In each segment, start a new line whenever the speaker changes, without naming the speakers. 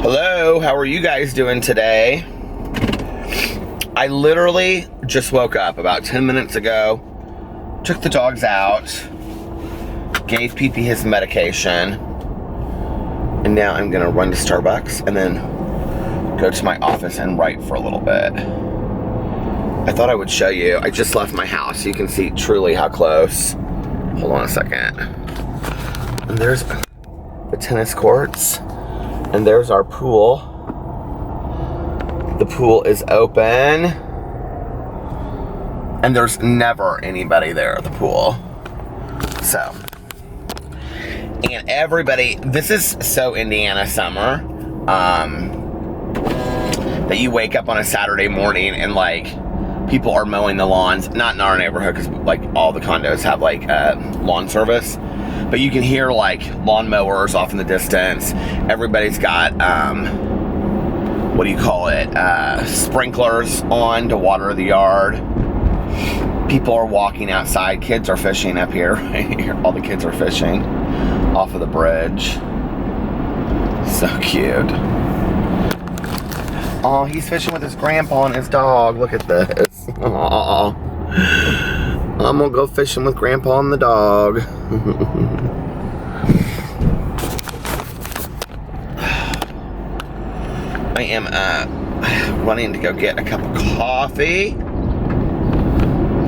Hello, how are you guys doing today? I literally just woke up about 10 minutes ago, took the dogs out, gave Pee-Pee his medication, and now I'm gonna run to Starbucks and then go to my office and write for a little bit. I thought I would show you. I just left my house so you can see truly how close. Hold on a second. And there's the tennis courts. And there's our pool. The pool is open. And there's never anybody there at the pool. So. And everybody, this is so Indiana summer. That you wake up on a Saturday morning and like, people are mowing the lawns. Not in our neighborhood because like all the condos have like lawn service. But you can hear like lawn mowers off in the distance. Everybody's got, what do you call it? Sprinklers on to water the yard. People are walking outside. Kids are fishing up here. All the kids are fishing off of the bridge. So cute. Oh, he's fishing with his grandpa and his dog. Look at this. Aww. I'm gonna go fishing with Grandpa and the dog. I am running to go get a cup of coffee.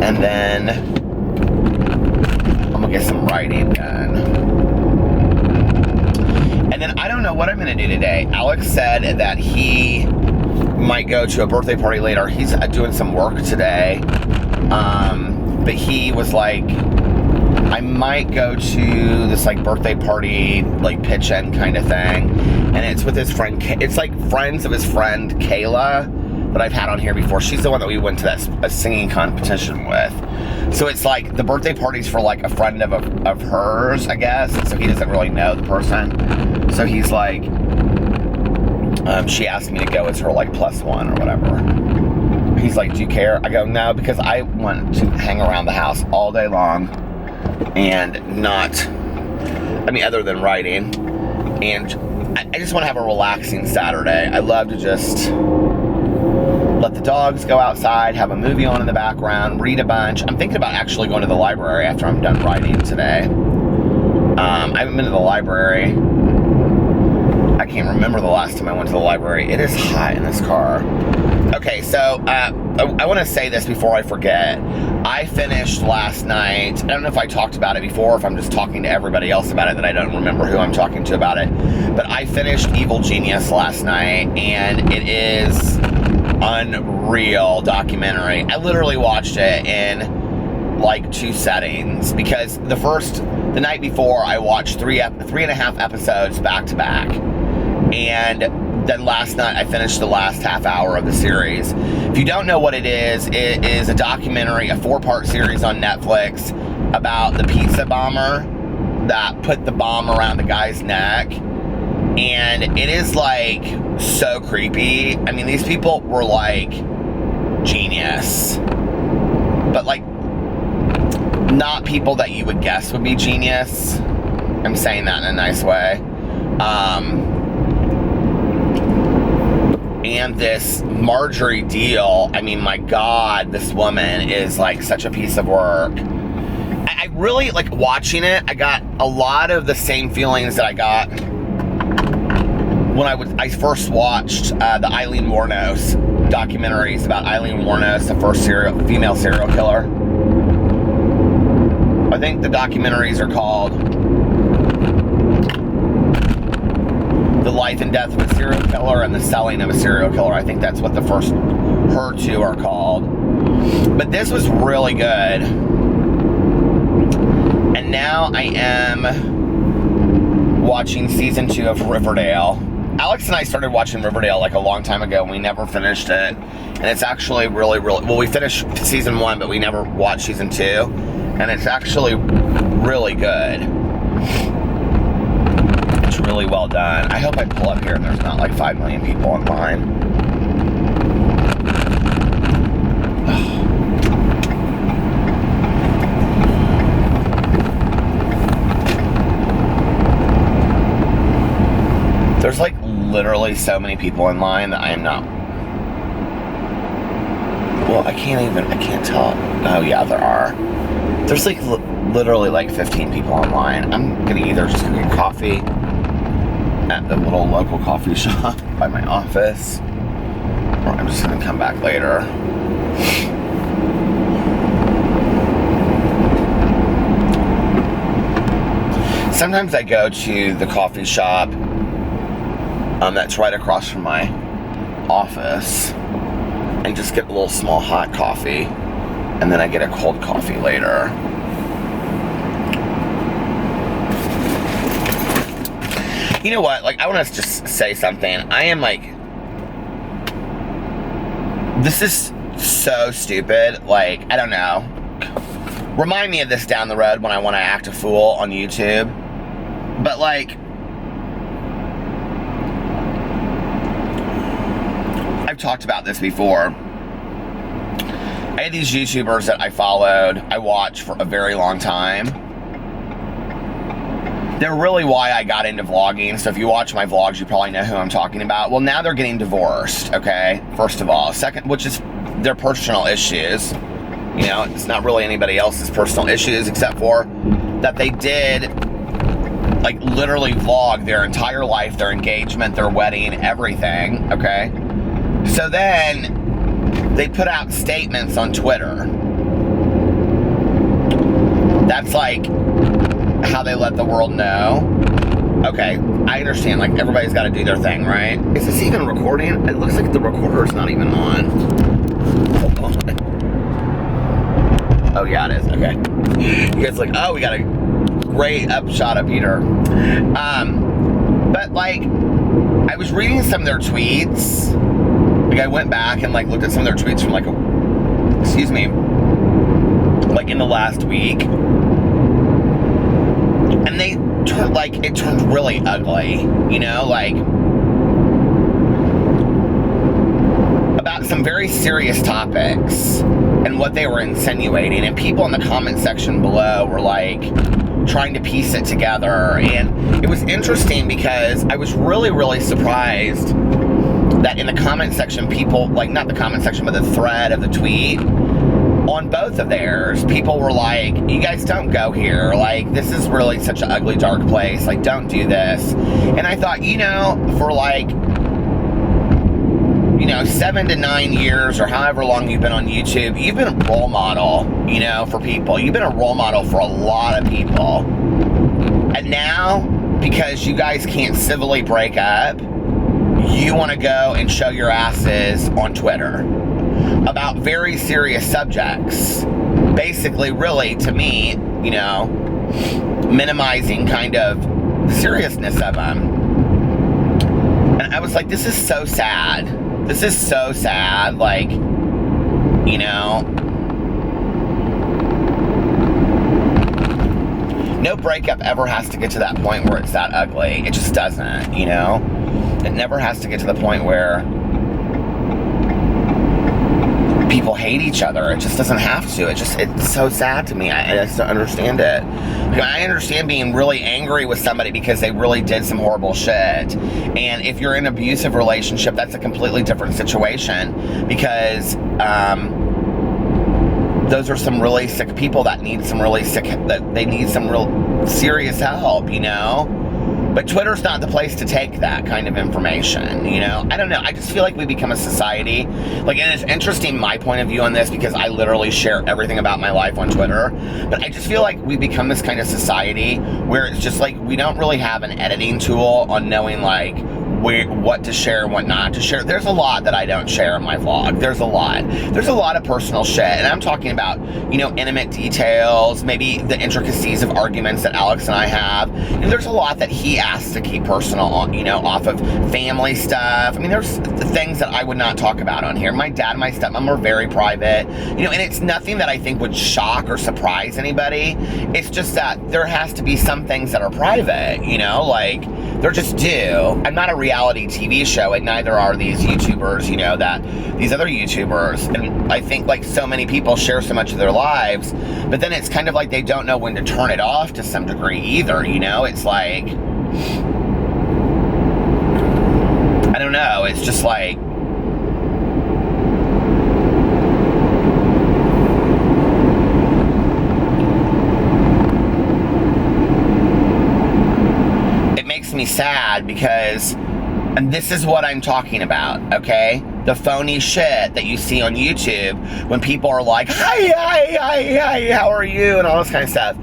And then I'm gonna get some writing done. And then I don't know what I'm gonna do today. Alex said that he might go to a birthday party later. He's doing some work today. But he was like, I might go to this like birthday party, like pitch-in kind of thing. And it's with his friend, it's like friends of his friend Kayla that I've had on here before. She's the one that we went to that singing competition with. So it's like the birthday party's for like a friend of hers, I guess. So he doesn't really know the person. So he's like, she asked me to go as her like +1 or whatever. He's like, do you care? I go, no, because I want to hang around the house all day long and not, I mean, other than writing. And I just want to have a relaxing Saturday. I love to just let the dogs go outside, have a movie on in the background, read a bunch. I'm thinking about actually going to the library after I'm done writing today. I haven't been to the library. I can't remember the last time I went to the library. It is hot in this car. Okay, so I want to say this before I forget. I finished last night. I don't know if I talked about it before, or if I'm just talking to everybody else about it that I don't remember who I'm talking to about it. But I finished Evil Genius last night, and it is unreal documentary. I literally watched it in like 2 settings because the night before I watched 3.5 episodes back to back. And then last night I finished the last half hour of the series. If you don't know what it is a documentary, a 4-part series on Netflix about the pizza bomber that put the bomb around the guy's neck. And it is like so creepy. I mean, these people were like genius. But like not people that you would guess would be genius. I'm saying that in a nice way. And this Marjorie Deal, I mean, my God, this woman is like such a piece of work. I really, like watching it, I got a lot of the same feelings that I got when I first watched the Eileen Wuornos documentaries about Eileen Wuornos, the first female serial killer. I think the documentaries are called The Life and Death of a Serial Killer and The Selling of a Serial Killer. I think that's what her 2 are called. But this was really good. And now I am watching season 2 of Riverdale. Alex and I started watching Riverdale like a long time ago and we never finished it. And it's actually really, well, we finished season 1, but we never watched season 2. And it's actually really good. It's really well done. I hope I pull up here and there's not like 5 million people online. There's like literally so many people in line that I am not. Well, I can't tell. Oh yeah, there are. There's like literally like 15 people in line. I'm gonna either just get coffee at the little local coffee shop by my office, or I'm just gonna come back later. Sometimes I go to the coffee shop that's right across from my office and just get a little small hot coffee, and then I get a cold coffee later. You know what? Like, I want to just say something. I am like, this is so stupid. Like, I don't know. Remind me of this down the road when I want to act a fool on YouTube. But like, I've talked about this before. I had these YouTubers that I followed, I watched for a very long time. They're really why I got into vlogging. So if you watch my vlogs, you probably know who I'm talking about. Well, now they're getting divorced, okay? First of all. Second, which is their personal issues. You know, it's not really anybody else's personal issues except for that they did, like, literally vlog their entire life, their engagement, their wedding, everything, okay? So then they put out statements on Twitter. That's like how they let the world know. Okay, I understand, like, everybody's got to do their thing, right? Is this even recording? It looks like the recorder's not even on. Hold on. Oh yeah, it is. Okay. You guys are like, oh, we got a great upshot of Peter. But like, I was reading some of their tweets. Like, I went back and like looked at some of their tweets from like, excuse me, like in the last week, and they turned, like, it turned really ugly. You know, like, about some very serious topics and what they were insinuating, and people in the comment section below were like trying to piece it together. And it was interesting because I was really, really surprised that in the comment section, people, like, not the comment section, but the thread of the tweet on both of theirs, people were like, you guys don't go here, like, this is really such an ugly, dark place, like, don't do this. And I thought, you know, for like, you know, 7 to 9 years or however long you've been on YouTube, you've been a role model, you know, for people. You've been a role model for a lot of people. And now, because you guys can't civilly break up, you want to go and show your asses on Twitter about very serious subjects. Basically, really, to me, you know, minimizing kind of the seriousness of them. And I was like, this is so sad. This is so sad, like, you know, no breakup ever has to get to that point where it's that ugly. It just doesn't, you know? It never has to get to the point where people hate each other. It just doesn't have to. It's so sad to me. I just don't understand it. I understand being really angry with somebody because they really did some horrible shit. And if you're in an abusive relationship, that's a completely different situation, because those are some really sick people that need some really real serious help, you know? But Twitter's not the place to take that kind of information, you know? I don't know. I just feel like we become a society. Like, and it's interesting, my point of view on this, because I literally share everything about my life on Twitter. But I just feel like we become this kind of society where it's just like we don't really have an editing tool on knowing, like, what to share and what not to share. There's a lot that I don't share in my vlog. There's a lot. There's a lot of personal shit. And I'm talking about, you know, intimate details, maybe the intricacies of arguments that Alex and I have. And there's a lot that he asks to keep personal, you know, off of family stuff. I mean, there's things that I would not talk about on here. My dad and my stepmom are very private, you know, and it's nothing that I think would shock or surprise anybody. It's just that there has to be some things that are private, you know, like, there just do. I'm not a reality TV show, and neither are these YouTubers, you know, that these other YouTubers. And I think, like, so many people share so much of their lives, but then it's kind of like they don't know when to turn it off to some degree either, you know? It's like, know, it's just like, it makes me sad because, and this is what I'm talking about, okay? The phony shit that you see on YouTube when people are like, hi, how are you? And all this kind of stuff.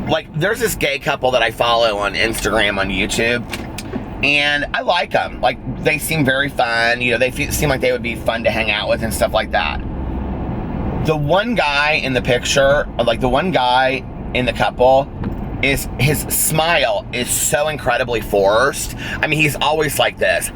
Like, there's this gay couple that I follow on Instagram, on YouTube, and I like them. Like, they seem very fun. You know, they seem like they would be fun to hang out with and stuff like that. The one guy in the picture, like the one guy in the couple, is his smile is so incredibly forced. I mean, he's always like this.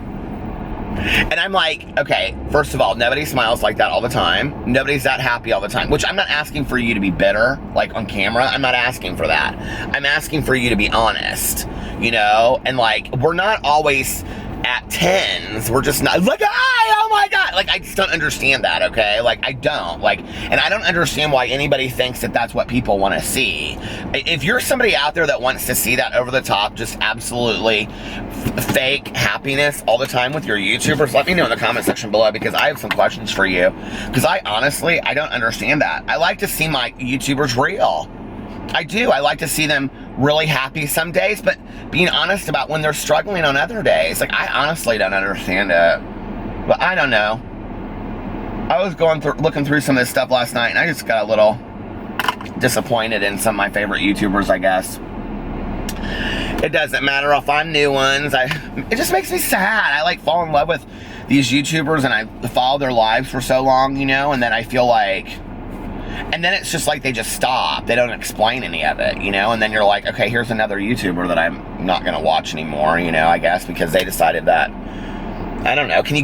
And I'm like, okay, first of all, nobody smiles like that all the time. Nobody's that happy all the time, which I'm not asking for you to be bitter, like on camera. I'm not asking for that. I'm asking for you to be honest, you know? And like, we're not always at 10s. We're just not like, hi, oh my God. Like, I just don't understand that, okay? Like, I don't. Like, and I don't understand why anybody thinks that that's what people want to see. If you're somebody out there that wants to see that over the top, just absolutely fake happiness all the time with your YouTubers, let me know in the comment section below, because I have some questions for you. Because I don't understand that. I like to see my YouTubers real. I do. I like to see them really happy some days, but being honest about when they're struggling on other days. Like, I honestly don't understand it. But I don't know. I was looking through some of this stuff last night, and I just got a little disappointed in some of my favorite YouTubers, I guess. It doesn't matter. I'll find new ones. It just makes me sad. I like fall in love with these YouTubers, and I follow their lives for so long, you know, and then I feel like, and then it's just like they just stop. They don't explain any of it, you know? And then you're like, okay, here's another YouTuber that I'm not going to watch anymore, you know, I guess, because they decided that. I don't know. Can you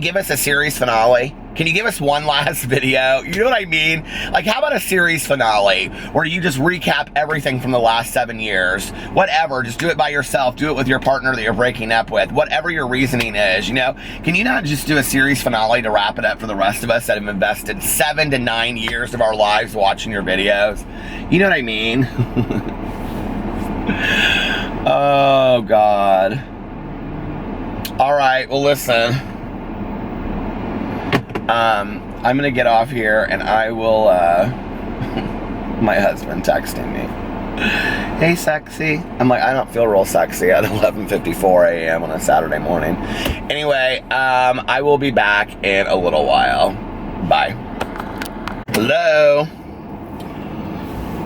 give us a series finale? Can you give us one last video? You know what I mean? Like, how about a series finale where you just recap everything from the last 7 years? Whatever, just do it by yourself. Do it with your partner that you're breaking up with. Whatever your reasoning is, you know? Can you not just do a series finale to wrap it up for the rest of us that have invested 7 to 9 years of our lives watching your videos? You know what I mean? Oh, God. All right, well, listen. I'm gonna get off here, and I will, my husband texting me. Hey, sexy. I'm like, I don't feel real sexy at 11:54 a.m. on a Saturday morning. Anyway, I will be back in a little while. Bye. Hello.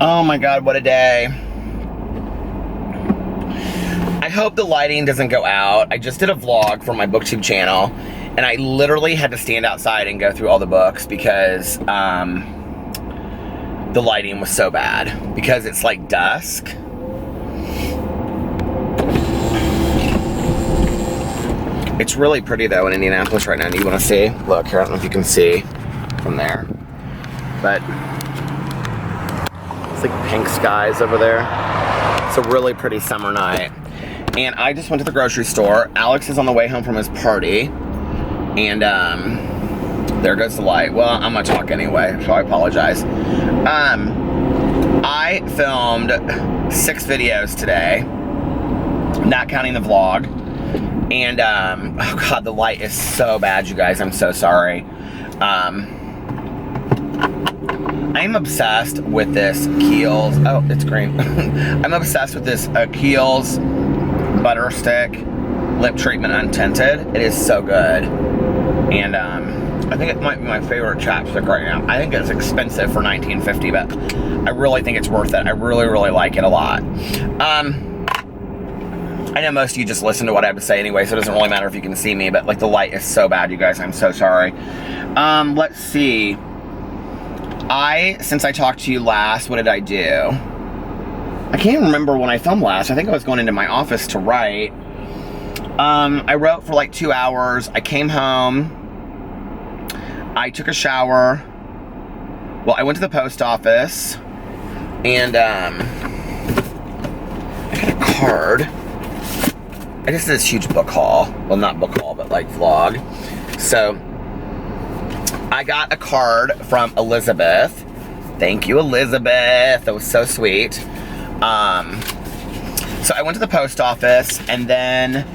Oh my God, what a day. I hope the lighting doesn't go out. I just did a vlog for my BookTube channel, and I literally had to stand outside and go through all the books because the lighting was so bad. Because it's like dusk. It's really pretty though in Indianapolis right now. Do you want to see? Look, here, I don't know if you can see from there. But it's like pink skies over there. It's a really pretty summer night. And I just went to the grocery store. Alex is on the way home from his party. And there goes the light. Well, I'm gonna talk anyway, so I apologize. I filmed 6 videos today, not counting the vlog. And oh God, the light is so bad, you guys. I'm so sorry. I'm obsessed with this Kiehl's. Oh, it's green. I'm obsessed with this Kiehl's butter stick lip treatment untinted. It is so good. And I think it might be my favorite chapstick right now. I think it's expensive for $19.50, but I really think it's worth it. I really, really like it a lot. I know most of you just listen to what I have to say anyway, so it doesn't really matter if you can see me, but like the light is so bad, you guys. I'm so sorry. Let's see. Since I talked to you last, what did I do? I can't remember when I filmed last. I think I was going into my office to write. I wrote for like 2 hours. I came home. I took a shower. Well, I went to the post office. And, I got a card. I just did this huge book haul. Well, not book haul, but like vlog. So, I got a card from Elizabeth. Thank you, Elizabeth. That was so sweet. So I went to the post office, and then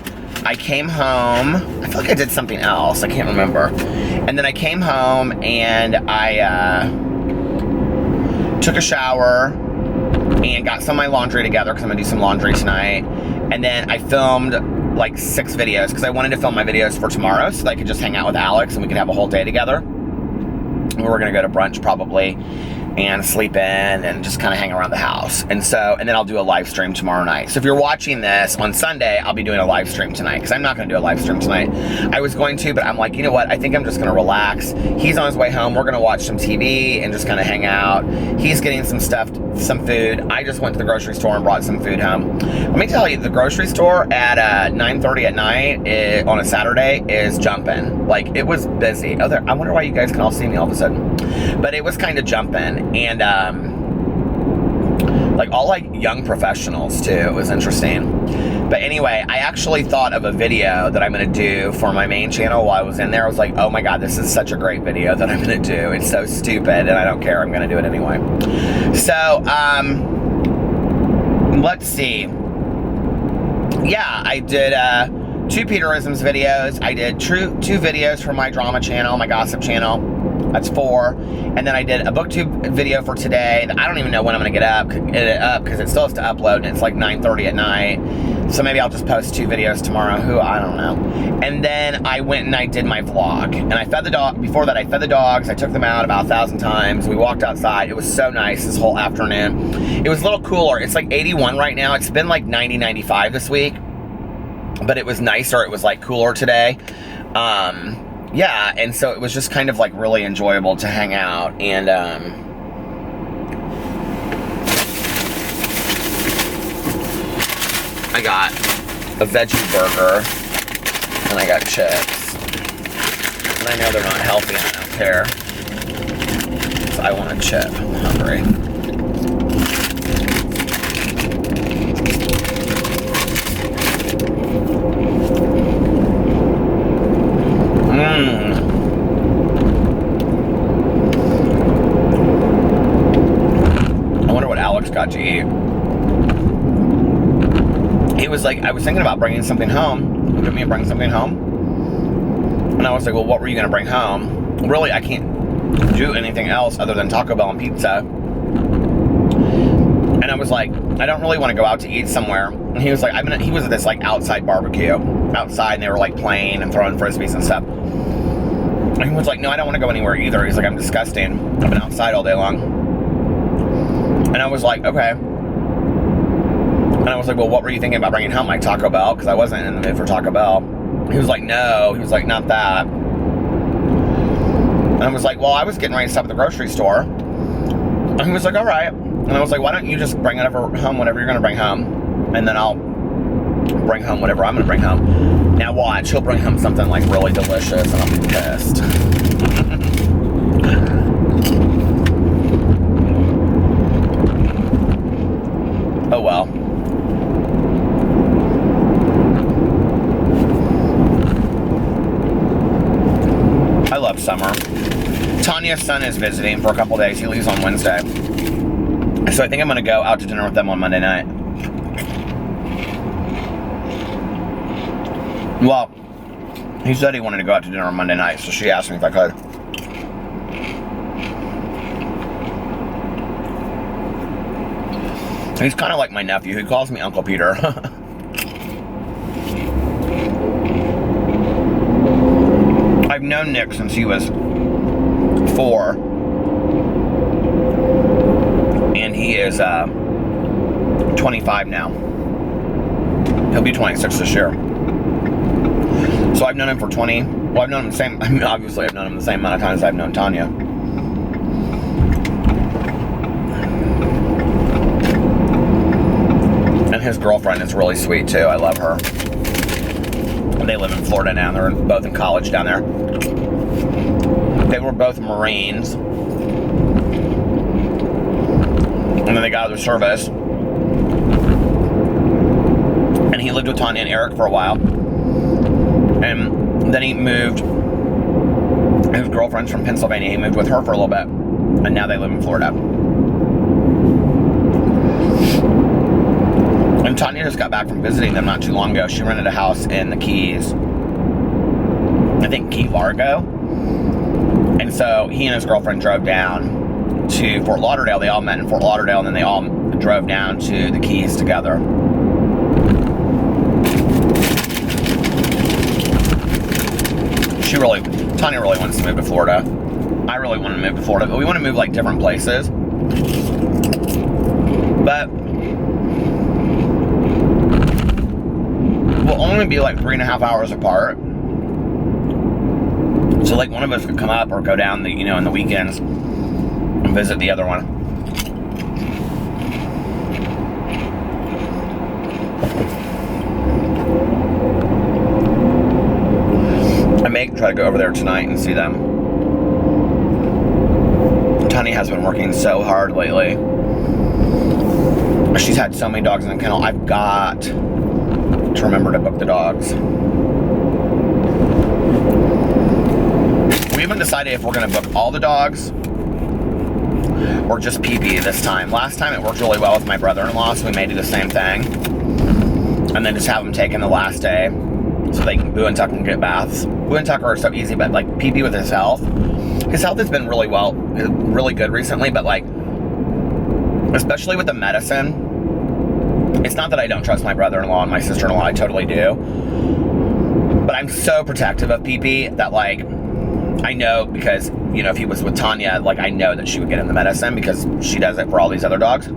I came home. I feel like I did something else. I can't remember. And then I came home and I took a shower and got some of my laundry together because I'm going to do some laundry tonight. And then I filmed like 6 videos because I wanted to film my videos for tomorrow so that I could just hang out with Alex and we could have a whole day together. We're going to go to brunch probably and sleep in and just kind of hang around the house. And then I'll do a live stream tomorrow night. So if you're watching this on Sunday, I'll be doing a live stream tonight because I'm not going to do a live stream tonight. I was going to, but I'm like, you know what? I think I'm just going to relax. He's on his way home. We're going to watch some TV and just kind of hang out. He's getting some stuff, some food. I just went to the grocery store and brought some food home. Let me tell you, the grocery store at 9:30 at night on a Saturday is jumping. Like, it was busy. Oh, I wonder why you guys can all see me all of a sudden. But it was kind of jumping. And like all like young professionals too. It was interesting. But anyway, I actually thought of a video that I'm going to do for my main channel while I was in there. I was like, oh my God, this is such a great video that I'm going to do. It's so stupid and I don't care. I'm going to do it anyway. So, let's see. Yeah, I did 2 Peterisms videos. I did 2 videos for my drama channel, my gossip channel. That's 4. And then I did a booktube video for today that I don't even know when I'm going to get it up because it still has to upload and it's like 9:30 at night. So maybe I'll just post 2 videos tomorrow. I don't know. And then I went and I did my vlog. And I fed the dog. Before that, I fed the dogs. I took them out about 1,000 times. We walked outside. It was so nice this whole afternoon. It was a little cooler. It's like 81 right now. It's been like 90, 95 this week. But it was nicer. It was like cooler today. Yeah, and so it was just kind of like really enjoyable to hang out, and I got a veggie burger, and I got chips, and I know they're not healthy and I don't care, so I want a chip. I'm hungry. I wonder what Alex got to eat. He was like, I was thinking about bringing something home. Look at me and bring something home. And I was like, well, what were you going to bring home? Really, I can't do anything else other than Taco Bell and pizza. And I was like, I don't really want to go out to eat somewhere. And he was like, he was at this like outside barbecue. Outside, and they were like playing and throwing frisbees and stuff. And he was like, no, I don't want to go anywhere either. He's like, I'm disgusting. I've been outside all day long. And I was like, okay. And I was like, well, what were you thinking about bringing home? Like Taco Bell? Because I wasn't in the mood for Taco Bell. He was like, no. He was like, not that. And I was like, well, I was getting ready to stop at the grocery store. And he was like, all right. And I was like, why don't you just bring home whatever you're going to bring home? And then I'll bring home whatever I'm going to bring home. Now watch, he'll bring home something like really delicious and I'll be pissed. Oh well. I love summer. Tanya's son is visiting for a couple days. He leaves on Wednesday. So I think I'm going to go out to dinner with them on Monday night. Well, he said he wanted to go out to dinner on Monday night, so she asked me if I could. He's kind of like my nephew. He calls me Uncle Peter. I've known Nick since he was 4. And he is 25 now. He'll be 26 this year. So I've known him for 20. Well, I've known him the same. I mean, obviously, I've known him the same amount of times as I've known Tanya. And his girlfriend is really sweet too. I love her. And they live in Florida now. They're both in college down there. They were both Marines. And then they got out of the service. And he lived with Tanya and Eric for a while. And then he moved. His girlfriend's from Pennsylvania. He moved with her for a little bit. And now they live in Florida. And Tanya just got back from visiting them not too long ago. She rented a house in the Keys. I think Key Largo. And so he and his girlfriend drove down to Fort Lauderdale. They all met in Fort Lauderdale, and then they all drove down to the Keys together. Tanya really wants to move to Florida. I really want to move to Florida, but we want to move like different places. But we'll only be like 3.5 hours apart. So like one of us could come up or go down in the weekends and visit the other one. I may try to go over there tonight and see them. Tanya has been working so hard lately. She's had so many dogs in the kennel. I've got to remember to book the dogs. We haven't decided if we're going to book all the dogs or just PP this time. Last time it worked really well with my brother-in-law, so we may do the same thing. And then just have them taken the last day so they can Boo and Tuck can get baths. Boo and Tuck are so easy, but like PP with his health has been really good recently, but like, especially with the medicine, it's not that I don't trust my brother-in-law and my sister-in-law, I totally do. But I'm so protective of PP that like, I know because, if he was with Tanya, like I know that she would get him the medicine because she does it for all these other dogs.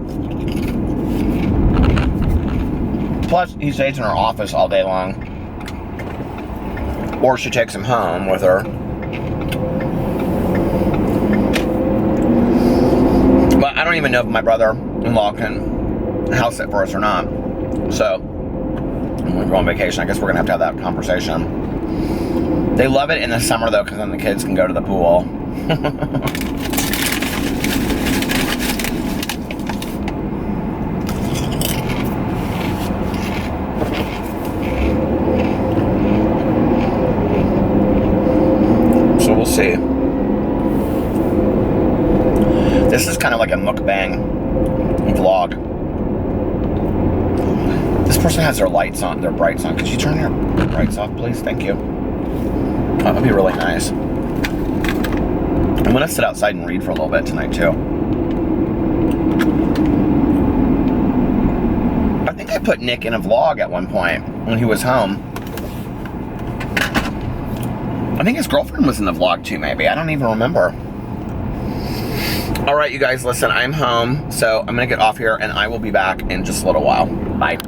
Plus, he stays in her office all day long. Or she takes him home with her. But I don't even know if my brother-in-law can house it for us or not. So, I'm going to go on vacation. I guess we're going to have that conversation. They love it in the summer, though, because then the kids can go to the pool. So we'll see. This is kind of like a mukbang vlog. This person has their lights on, their brights on. Could you turn your brights off, please? Thank you. That would be really nice. I'm going to sit outside and read for a little bit tonight, too. I think I put Nick in a vlog at one point when he was home. I think his girlfriend was in the vlog, too, maybe. I don't even remember. All right, you guys, listen, I'm home, so I'm going to get off here, and I will be back in just a little while. Bye.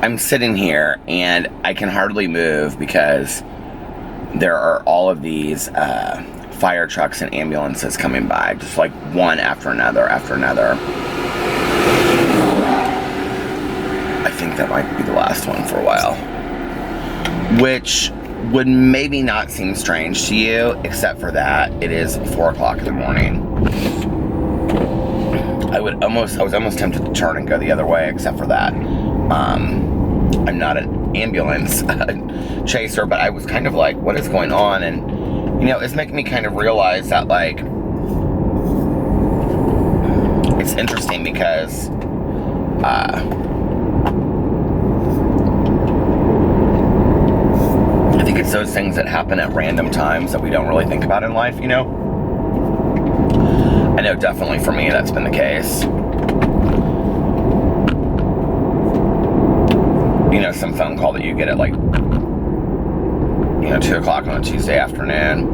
I'm sitting here, and I can hardly move because there are all of these fire trucks and ambulances coming by, just like one after another after another. I think that might be the last one for a while. Which would maybe not seem strange to you, except for that it is 4 o'clock in the morning. I was almost tempted to turn and go the other way, except for that. I'm not an ambulance chaser, but I was kind of like, what is going on? And, it's making me kind of realize that, like, it's interesting because, I think it's those things that happen at random times that we don't really think about in life, I know definitely for me that's been the case. Some phone call that you get at like, 2 o'clock on a Tuesday afternoon.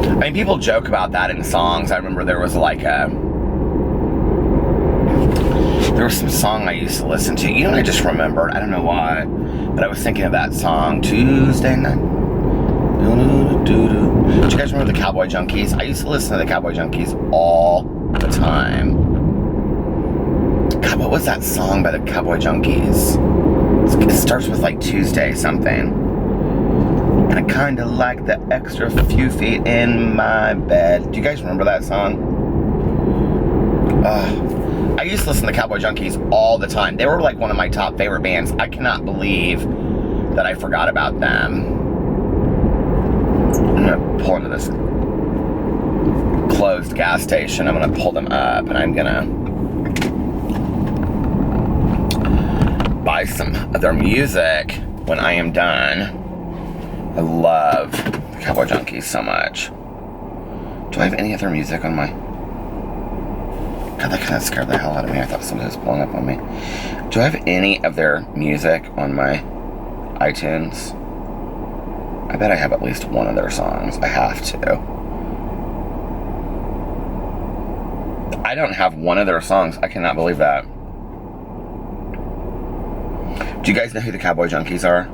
I mean, people joke about that in songs. I remember there was like some song I used to listen to. I just remembered. I don't know why, but I was thinking of that song, Tuesday night. Do you guys remember the Cowboy Junkies? I used to listen to the Cowboy Junkies all the time. God, what was that song by the Cowboy Junkies? It starts with like Tuesday something. And I kinda like the extra few feet in my bed. Do you guys remember that song? I used to listen to Cowboy Junkies all the time. They were like one of my top favorite bands. I cannot believe that I forgot about them. I'm gonna pull into this closed gas station. I'm gonna pull them up and I'm gonna buy some of their music when I am done. I love the Cowboy Junkies so much. Do I have any other music on my... God, that kind of scared the hell out of me. I thought somebody was pulling up on me. Do I have any of their music on my iTunes? I bet I have at least one of their songs. I have to. I don't have one of their songs. I cannot believe that. Do you guys know who the Cowboy Junkies are?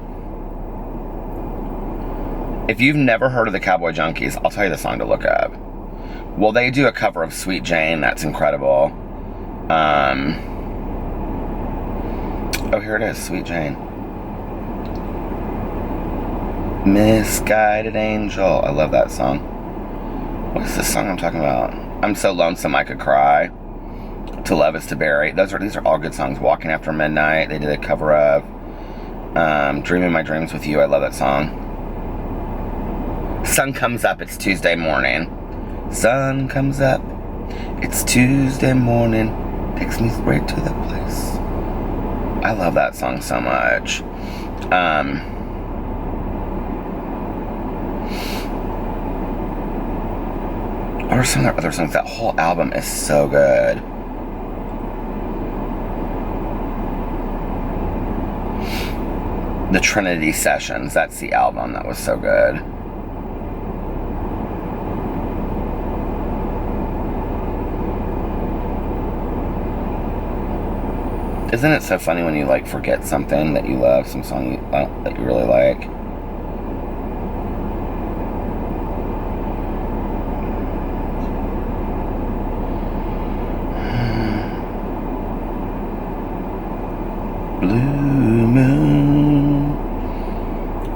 If you've never heard of the Cowboy Junkies, I'll tell you the song to look up. Well, they do a cover of Sweet Jane. That's incredible. Oh, here it is. Sweet Jane. Misguided Angel. I love that song. What is this song I'm talking about? I'm So Lonesome I Could Cry. To Love Is To Bury. These are all good songs. Walking After Midnight. They did a cover of Dreaming My Dreams With You. I love that song. Sun comes up, it's Tuesday morning. Sun comes up, it's Tuesday morning. Takes me straight to the place. I love that song so much. What are some of their other songs? That whole album is so good. The Trinity Sessions, that's the album that was so good. Isn't it so funny when you like forget something that you love, some song that you really like? Blue moon,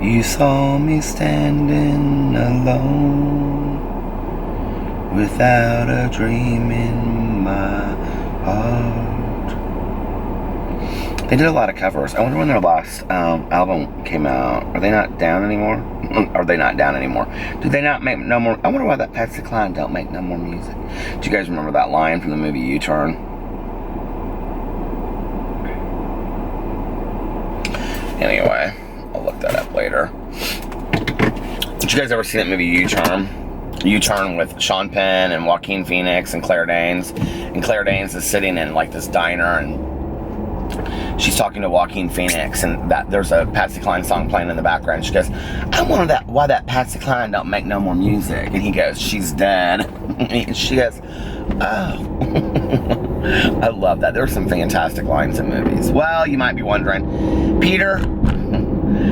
you saw me standing alone, without a dream in my heart. They did a lot of covers. I wonder when their last album came out. Are they not down anymore? Are they not down anymore? Do they not make no more? I wonder why that Patsy Cline don't make no more music. Do you guys remember that line from the movie U-Turn? Anyway, I'll look that up later. Did you guys ever see that movie U-Turn? U-Turn with Sean Penn and Joaquin Phoenix and Claire Danes. And Claire Danes is sitting in like this diner and she's talking to Joaquin Phoenix, and that there's a Patsy Cline song playing in the background. She goes, I wonder why that Patsy Cline don't make no more music. And he goes, she's dead. And she goes, oh. I love that. There's some fantastic lines in movies. Well, you might be wondering, Peter,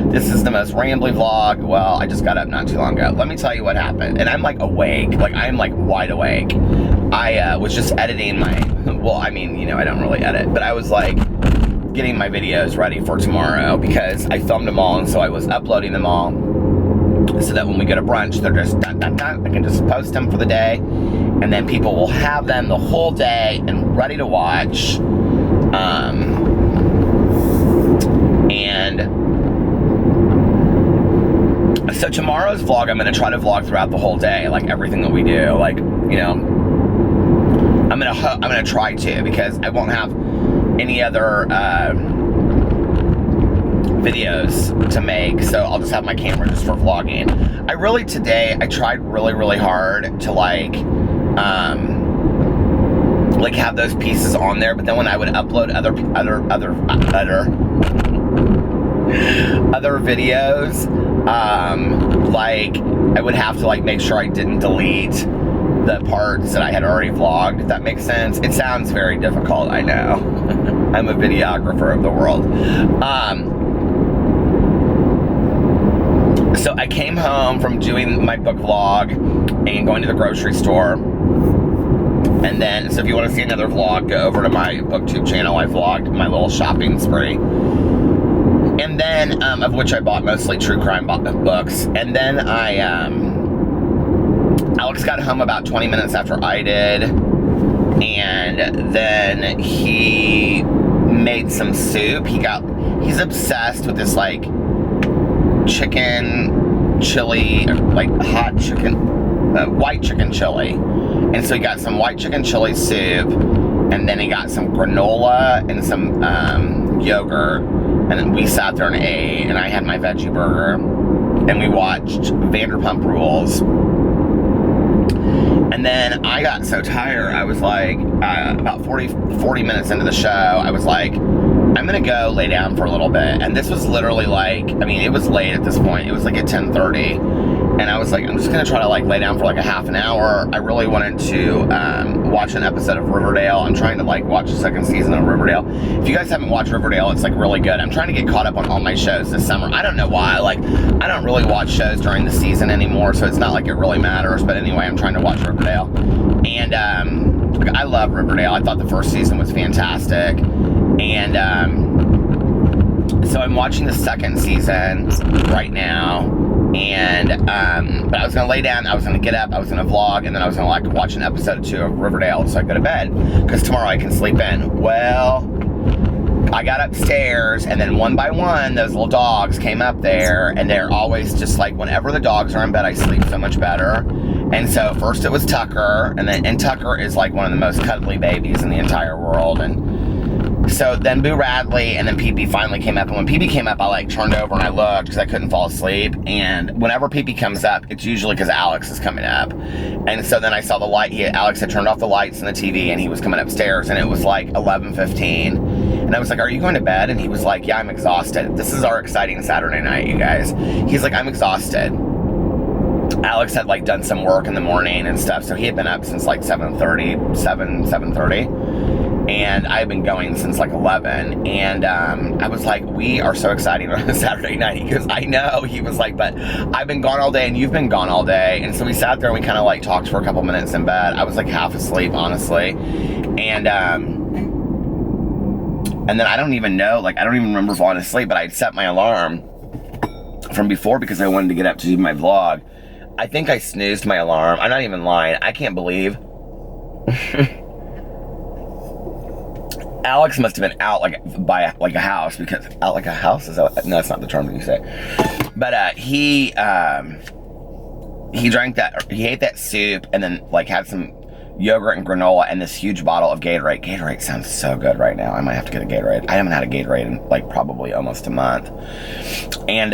this is the most rambly vlog. Well, I just got up not too long ago. Let me tell you what happened. And I'm like awake. Like I'm like wide awake. I was just editing my, well, I mean, you know, I don't really edit, but I was like getting my videos ready for tomorrow because I filmed them all, and so I was uploading them all so that when we go to brunch, they're just dun, dun, dun. I can just post them for the day, and then people will have them the whole day and ready to watch. And so tomorrow's vlog, I'm going to try to vlog throughout the whole day, like everything that we do, like, you know, I'm gonna try to, because I won't have any other videos to make, so I'll just have my camera just for vlogging. Today I tried really hard to like have those pieces on there, but then when I would upload other videos, like I would have to like make sure I didn't delete the parts that I had already vlogged, if that makes sense. It sounds very difficult, I know. I'm a videographer of the world. So I came home from doing my book vlog and going to the grocery store. And then, so if you want to see another vlog, go over to my BookTube channel. I vlogged my little shopping spree. And then, of which I bought mostly true crime books. And then Alex got home about 20 minutes after I did, and then he made some soup. He's obsessed with this like chicken chili, like hot chicken, white chicken chili. And so he got some white chicken chili soup, and then he got some granola and some yogurt, and then we sat there and ate, and I had my veggie burger, and we watched Vanderpump Rules. And then I got so tired, I was like, about 40 minutes into the show, I was like, I'm gonna go lay down for a little bit. And this was literally like, I mean, it was late at this point. It was like at 10:30. And I was like, I'm just gonna try to like lay down for like a half an hour. I really wanted to watch an episode of Riverdale. I'm trying to like watch the second season of Riverdale. If you guys haven't watched Riverdale, it's like really good. I'm trying to get caught up on all my shows this summer. I don't know why. Like, I don't really watch shows during the season anymore, so it's not like it really matters. But anyway, I'm trying to watch Riverdale. And I love Riverdale. I thought the first season was fantastic. And so I'm watching the second season right now. And but I was gonna lay down, I was gonna get up, I was gonna vlog, and then I was gonna like watch an episode or two of Riverdale so I go to bed, because tomorrow I can sleep in. Well, I got upstairs, and then one by one those little dogs came up there, and they're always just like, whenever the dogs are in bed, I sleep so much better. And so first it was Tucker, and Tucker is like one of the most cuddly babies in the entire world. And so then Boo Radley, and then Pee-Pee finally came up. And when Pee-Pee came up, I like turned over and I looked because I couldn't fall asleep. And whenever Pee-Pee comes up, it's usually because Alex is coming up. And so then I saw the light. Alex had turned off the lights in the TV, and he was coming upstairs, and it was like 11:15. And I was like, are you going to bed? And he was like, yeah, I'm exhausted. This is our exciting Saturday night, you guys. He's like, I'm exhausted. Alex had like done some work in the morning and stuff, so he had been up since like 7:30. And I've been going since like 11. And I was like, we are so excited on a Saturday night. He goes, I know. He was like, but I've been gone all day and you've been gone all day. And so we sat there and we kind of like talked for a couple minutes in bed. I was like half asleep, honestly. And then I don't even know, like I don't even remember falling asleep, but I'd set my alarm from before because I wanted to get up to do my vlog. I think I snoozed my alarm. I'm not even lying. I can't believe Alex must have been out like by like a house, because out like a house is that, no, that's not the term that you say. But he drank that, he ate that soup, and then like had some yogurt and granola and this huge bottle of Gatorade. Gatorade sounds so good right now. I might have to get a Gatorade. I haven't had a Gatorade in like probably almost a month. And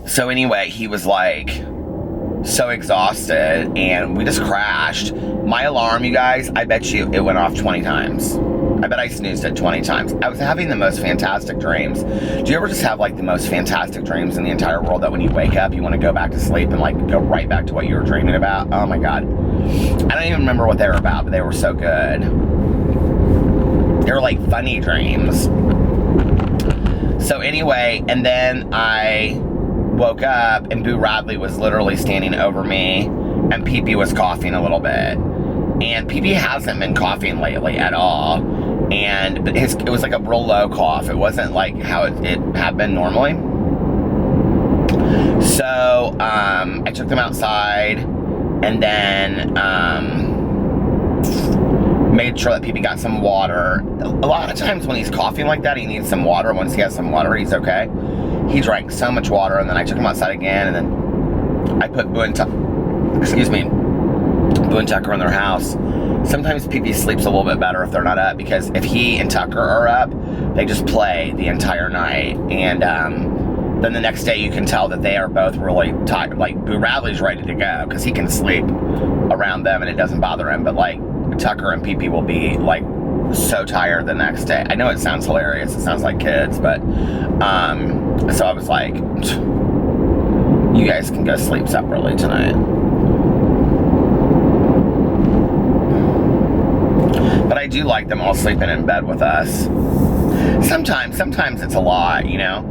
so anyway, he was like so exhausted, and we just crashed. My alarm, you guys, I bet you it went off 20 times. I bet I snoozed it 20 times. I was having the most fantastic dreams. Do you ever just have like the most fantastic dreams in the entire world that when you wake up, you want to go back to sleep and like go right back to what you were dreaming about? Oh my God. I don't even remember what they were about, but they were so good. They were like funny dreams. So anyway, and then I woke up and Boo Radley was literally standing over me, and Pee-Pee was coughing a little bit. And Pee-Pee hasn't been coughing lately at all. And but it was like a real low cough. It wasn't like how it had been normally. So I took them outside, and then made sure that Pee-Pee got some water. A lot of times when he's coughing like that, he needs some water. Once he has some water, he's okay. He drank so much water, and then I took him outside again, and then I put Boo and Tucker in their house. Sometimes Pee-Pee sleeps a little bit better if they're not up, because if he and Tucker are up, they just play the entire night. And then the next day you can tell that they are both really tired. Like Boo Radley's ready to go because he can sleep around them and it doesn't bother him. But like Tucker and Pee-Pee will be like so tired the next day. I know it sounds hilarious. It sounds like kids, but so I was like, you guys can go sleep separately tonight. But I do like them all sleeping in bed with us. Sometimes it's a lot, you know.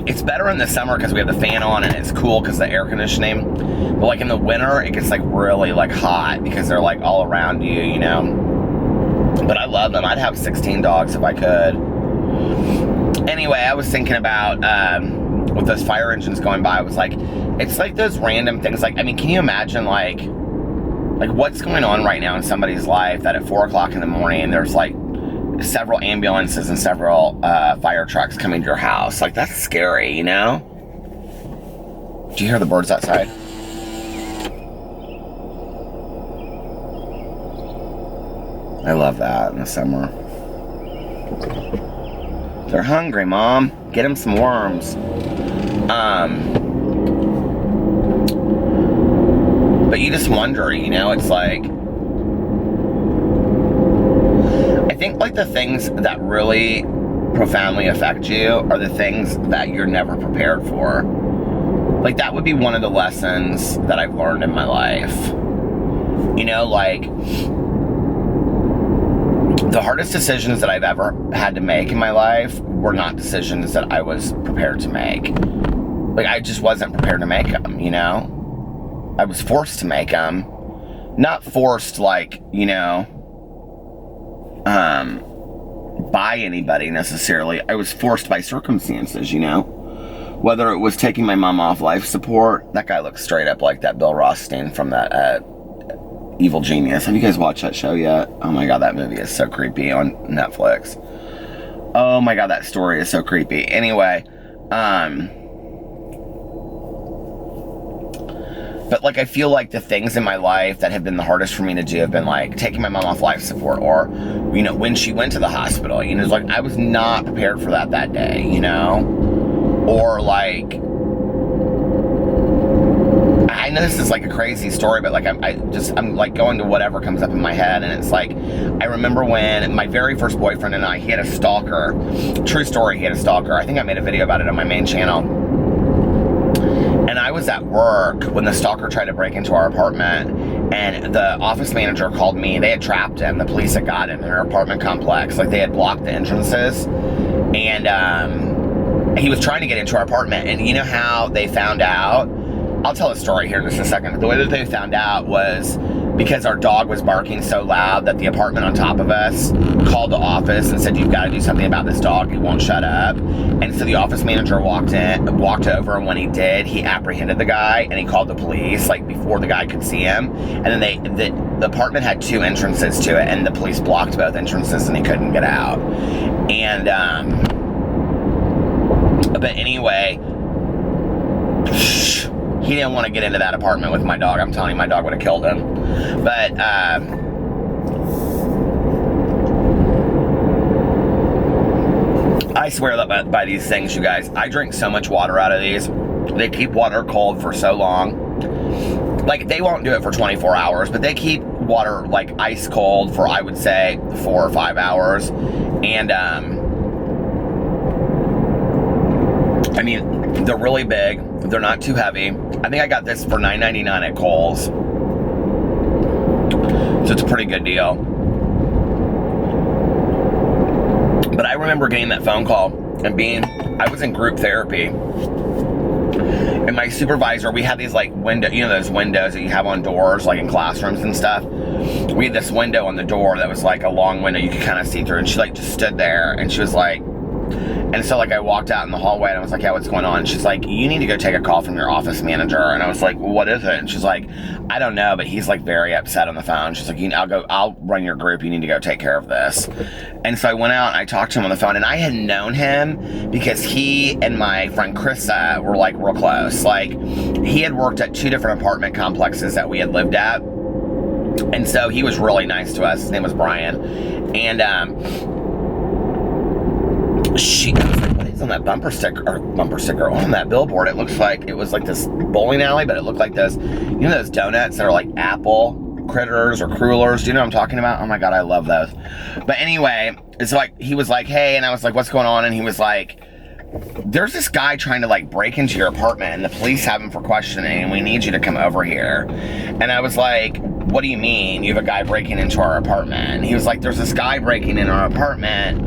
It's better in the summer because we have the fan on and it's cool because the air conditioning. But like in the winter, it gets like really like hot because they're like all around you, you know. But I love them. I'd have 16 dogs if I could. Anyway, I was thinking about with those fire engines going by, I was like, it's like those random things. Like, I mean, can you imagine like what's going on right now in somebody's life that at 4 o'clock in the morning there's like several ambulances and several fire trucks coming to your house? Like, that's scary, you know? Do you hear the birds outside? I love that in the summer. They're hungry, Mom. Get them some worms. But you just wonder, you know, it's like, I think like the things that really profoundly affect you are the things that you're never prepared for. Like, that would be one of the lessons that I've learned in my life. You know, like, the hardest decisions that I've ever had to make in my life were not decisions that I was prepared to make. Like, I just wasn't prepared to make them, you know? I was forced to make them. Not forced, like, you know, by anybody necessarily. I was forced by circumstances, you know? Whether it was taking my mom off life support. That guy looks straight up like that Bill Rothstein from that Evil Genius. Have you guys watched that show yet? Oh my god, that movie is so creepy on Netflix. Oh my god, that story is so creepy. Anyway, but like, I feel like the things in my life that have been the hardest for me to do have been like taking my mom off life support, or, you know, when she went to the hospital, you know, it's like I was not prepared for that day, you know? Or like, I know this is like a crazy story, but like I'm like going to whatever comes up in my head, and it's like, I remember when my very first boyfriend and I, he had a stalker. True story, he had a stalker. I think I made a video about it on my main channel. And I was at work when the stalker tried to break into our apartment, and the office manager called me. They had trapped him. The police had got him in our apartment complex. Like, they had blocked the entrances, and he was trying to get into our apartment. And you know how they found out? I'll tell a story here in just a second. The way that they found out was because our dog was barking so loud that the apartment on top of us called the office and said, "You've got to do something about this dog. He won't shut up." And so the office manager walked over, and when he did, he apprehended the guy, and he called the police, like, before the guy could see him. And then the apartment had 2 entrances to it, and the police blocked both entrances, and he couldn't get out. And, but anyway, he didn't want to get into that apartment with my dog. I'm telling you, my dog would have killed him. But, I swear that by these things, you guys. I drink so much water out of these. They keep water cold for so long. Like, they won't do it for 24 hours, but they keep water, like, ice cold for, I would say, 4 or 5 hours. And, I mean, they're really big. They're not too heavy. I think I got this for $9.99 at Kohl's. So it's a pretty good deal. But I remember getting that phone call and I was in group therapy. And my supervisor, we had these like those windows that you have on doors, like in classrooms and stuff. We had this window on the door that was like a long window you could kind of see through. And she like just stood there, and she was like, and so like I walked out in the hallway, and I was like, "Yeah, what's going on?" And she's like, "You need to go take a call from your office manager." And I was like, "Well, what is it?" And she's like, "I don't know, but he's like very upset on the phone." She's like, I'll run your group. You need to go take care of this." And so I went out and I talked to him on the phone, and I had known him because he and my friend Krista were like real close. Like, he had worked at 2 different apartment complexes that we had lived at. And so he was really nice to us. His name was Brian. And, I was like, what is on that bumper sticker, on that billboard? It looks like it was like this bowling alley, but it looked like those, you know, those donuts that are like apple critters or crullers. Do you know what I'm talking about? Oh my God, I love those. But anyway, it's like, he was like, "Hey," and I was like, "What's going on?" And he was like, "There's this guy trying to like break into your apartment, and the police have him for questioning, and we need you to come over here." And I was like, "What do you mean you have a guy breaking into our apartment?" And he was like, "There's this guy breaking in our apartment,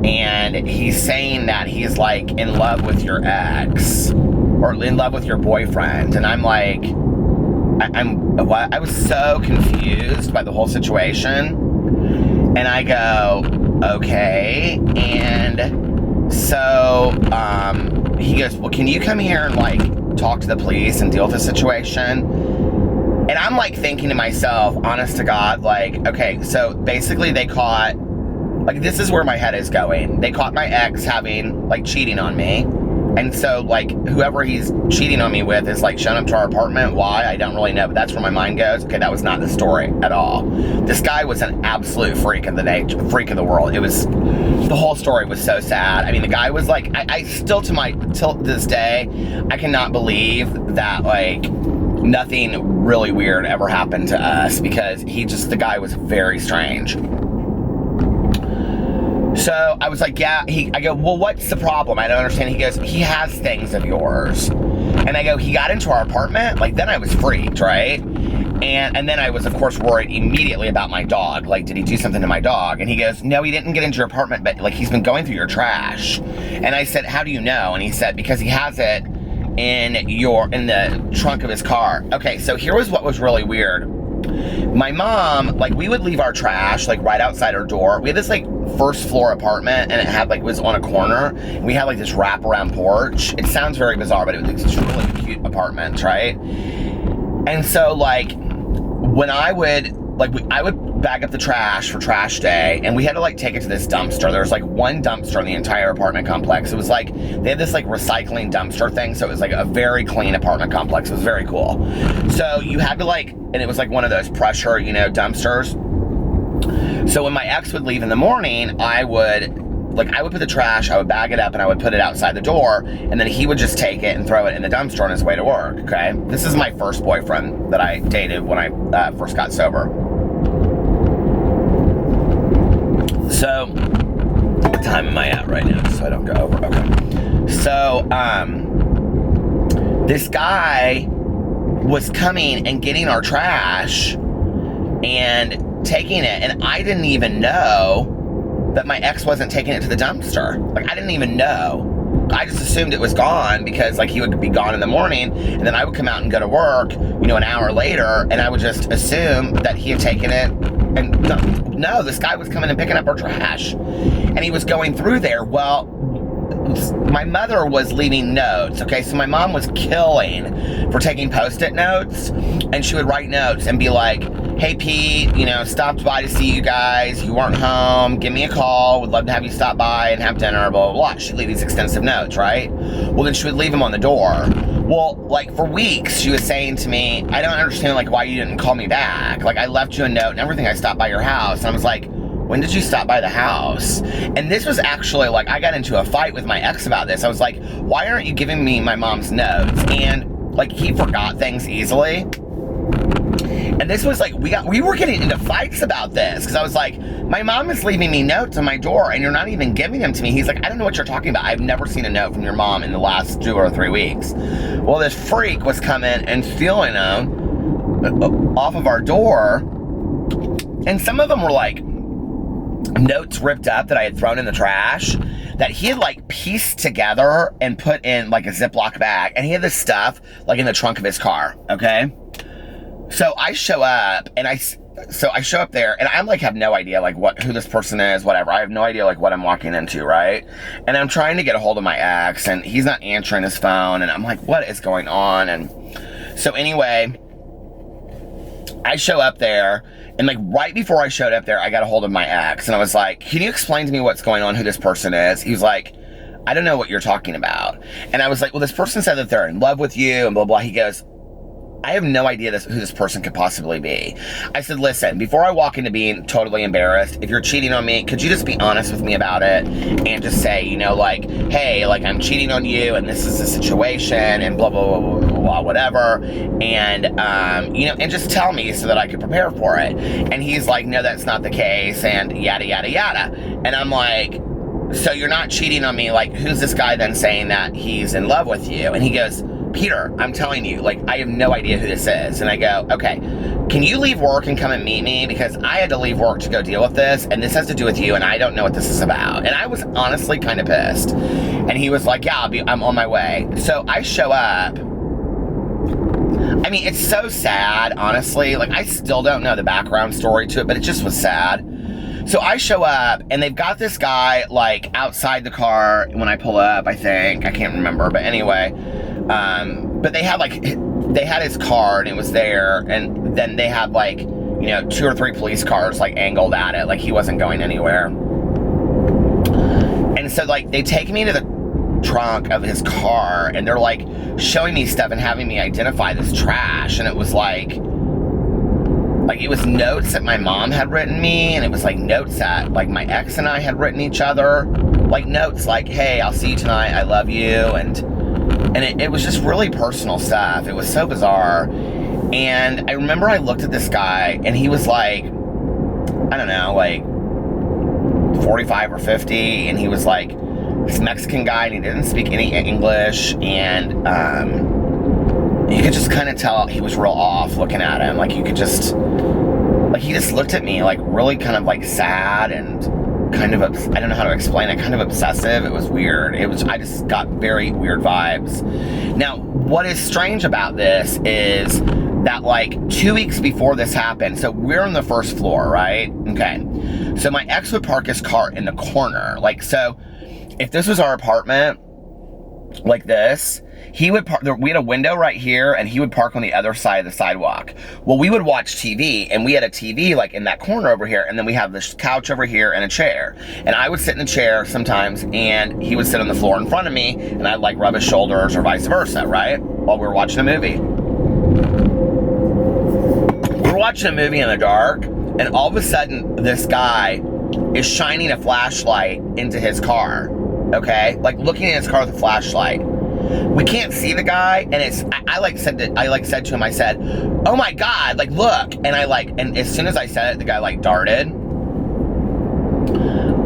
and he's saying that he's like in love with your ex, or in love with your boyfriend." And I'm like, I was so confused by the whole situation. And I go, "Okay." And so, he goes, "Well, can you come here and like talk to the police and deal with the situation?" And I'm like thinking to myself, honest to God, like, okay, so basically they caught, like, this is where my head is going. They caught my ex having, like, cheating on me. And so, like, whoever he's cheating on me with is, like, showing up to our apartment. Why? I don't really know, but that's where my mind goes. Okay, that was not the story at all. This guy was an absolute freak of the world. It was, the whole story was so sad. I mean, the guy was, like, I still, till this day, I cannot believe that, like, nothing really weird ever happened to us, because the guy was very strange. So I was like, yeah, I go, well, what's the problem? I don't understand. He goes, he has things of yours. And I go, he got into our apartment? Like, then I was freaked, right? And then I was, of course, worried immediately about my dog. Like, did he do something to my dog? And he goes, no, he didn't get into your apartment, but, like, he's been going through your trash. And I said, how do you know? And he said, because he has it in the trunk of his car. Okay, so here was what was really weird. My mom, like, we would leave our trash, like, right outside our door. We had this, like, first floor apartment, and it had, like, was on a corner. And we had, like, this wraparound porch. It sounds very bizarre, but it was this really cute apartment, right? And so, like, when I would bag up the trash for trash day, and we had to, like, take it to this dumpster. There was, like, one dumpster in the entire apartment complex. It was like, they had this, like, recycling dumpster thing, so it was, like, a very clean apartment complex. It was very cool. So you had to, like, and it was, like, one of those pressure, dumpsters. So when my ex would leave in the morning, I would put the trash, I would bag it up, and I would put it outside the door, and then he would just take it and throw it in the dumpster on his way to work, okay? This is my first boyfriend that I dated when I first got sober. So, what time am I at right now, so I don't go over? Okay. So, this guy was coming and getting our trash and taking it, and I didn't even know that my ex wasn't taking it to the dumpster. Like, I didn't even know. I just assumed it was gone because, like, he would be gone in the morning, and then I would come out and go to work, an hour later, and I would just assume that he had taken it. And no, this guy was coming and picking up our trash, and he was going through there. Well, my mother was leaving notes, okay? So my mom was killing for taking Post-it notes, and she would write notes and be like, hey, Pete, stopped by to see you guys. You weren't home. Give me a call. Would love to have you stop by and have dinner, blah, blah, blah. She'd leave these extensive notes, right? Well, then she would leave them on the door. Well, like, for weeks, she was saying to me, I don't understand, like, why you didn't call me back. Like, I left you a note and everything. I stopped by your house. And I was like, when did you stop by the house? And this was actually, like, I got into a fight with my ex about this. I was like, why aren't you giving me my mom's notes? And, like, he forgot things easily. And this was like, we were getting into fights about this, because I was like, my mom is leaving me notes on my door and you're not even giving them to me. He's like, I don't know what you're talking about. I've never seen a note from your mom in the last 2 or 3 weeks. Well, this freak was coming and stealing them off of our door. And some of them were like notes ripped up that I had thrown in the trash that he had, like, pieced together and put in, like, a Ziploc bag. And he had this stuff, like, in the trunk of his car, okay? So I show up, and I show up there, and I'm, like, have no idea, like, who this person is, whatever. I have no idea, like, what I'm walking into, right? And I'm trying to get a hold of my ex, and he's not answering his phone, and I'm like, what is going on? And so anyway, I show up there, and, like, right before I showed up there, I got a hold of my ex, and I was like, can you explain to me what's going on, who this person is? He was like, I don't know what you're talking about. And I was like, well, this person said that they're in love with you, and blah, blah. He goes, I have no idea who this person could possibly be. I said, listen, before I walk into being totally embarrassed, if you're cheating on me, could you just be honest with me about it and just say, like, hey, like, I'm cheating on you and this is the situation and blah, blah, blah, blah, blah, whatever. And, and just tell me so that I could prepare for it. And he's like, no, that's not the case, and yada, yada, yada. And I'm like, so you're not cheating on me? Like, who's this guy then saying that he's in love with you? And he goes, Peter, I'm telling you, like, I have no idea who this is. And I go, okay, can you leave work and come and meet me? Because I had to leave work to go deal with this, and this has to do with you, and I don't know what this is about. And I was honestly kind of pissed. And he was like, yeah, I'm on my way. So I show up. I mean, it's so sad, honestly. Like, I still don't know the background story to it, but it just was sad. So I show up, and they've got this guy, like, outside the car when I pull up, I think. I can't remember, but anyway. But they had his card, and it was there, and then they had, like, 2 or 3 police cars, like, angled at it, like he wasn't going anywhere. And so, like, they take me to trunk of his car, and they're like showing me stuff and having me identify this trash, and it was like it was notes that my mom had written me, and it was like notes that like my ex and I had written each other, like notes like, hey, I'll see you tonight, I love you, and it was just really personal stuff. It was so bizarre. And I remember I looked at this guy, and he was like, I don't know, like 45 or 50, and he was like this Mexican guy, and he didn't speak any English, and you could just kind of tell he was real off looking at him. Like, you could just, like, he just looked at me like really kind of like sad and kind of, I don't know how to explain it, kind of obsessive. It was weird. I just got very weird vibes. Now, what is strange about this is that like 2 weeks before this happened, so we're on the first floor, right? Okay. So my ex would park his car in the corner. Like, so if this was our apartment, like this, he would park, we had a window right here, and he would park on the other side of the sidewalk. Well, we would watch TV, and we had a TV like in that corner over here, and then we have this couch over here and a chair. And I would sit in the chair sometimes, and he would sit on the floor in front of me, and I'd like rub his shoulders or vice versa, right? While we were watching a movie. We're watching a movie in the dark, and all of a sudden, this guy is shining a flashlight into his car, okay? Like looking at his car with a flashlight. We can't see the guy, and I said to him, I said, oh my God, like look. And and as soon as I said it, the guy like darted.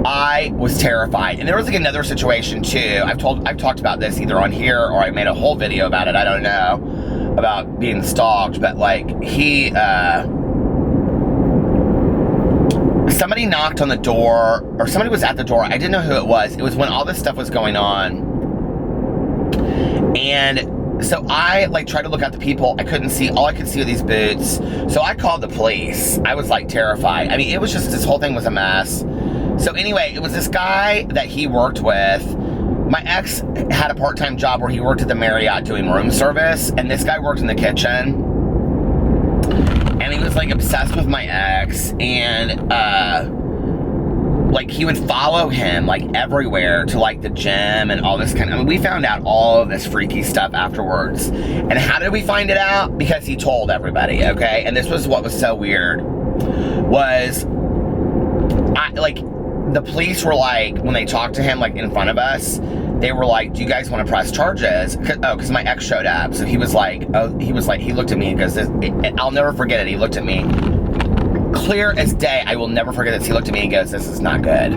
I was terrified. And there was like another situation too. I've talked about this either on here or I made a whole video about it, I don't know, about being stalked, but like somebody knocked on the door, or somebody was at the door. I didn't know who it was. It was when all this stuff was going on. And so I like tried to look at the people. I couldn't see. All I could see were these boots. So I called the police. I was like terrified. I mean, it was just, this whole thing was a mess. So anyway, it was this guy that he worked with. My ex had a part-time job where he worked at the Marriott doing room service, and this guy worked in the kitchen. And he was like obsessed with my ex, and like he would follow him like everywhere to like the gym and all this kind of, I mean, we found out all of this freaky stuff afterwards. And how did we find it out? Because he told everybody, okay? And this was what was so weird, was the police were like, when they talked to him like in front of us, they were like, do you guys want to press charges? Because my ex showed up. So he was like, he looked at me and goes, I'll never forget it. He looked at me, clear as day. I will never forget this. He looked at me and goes, this is not good.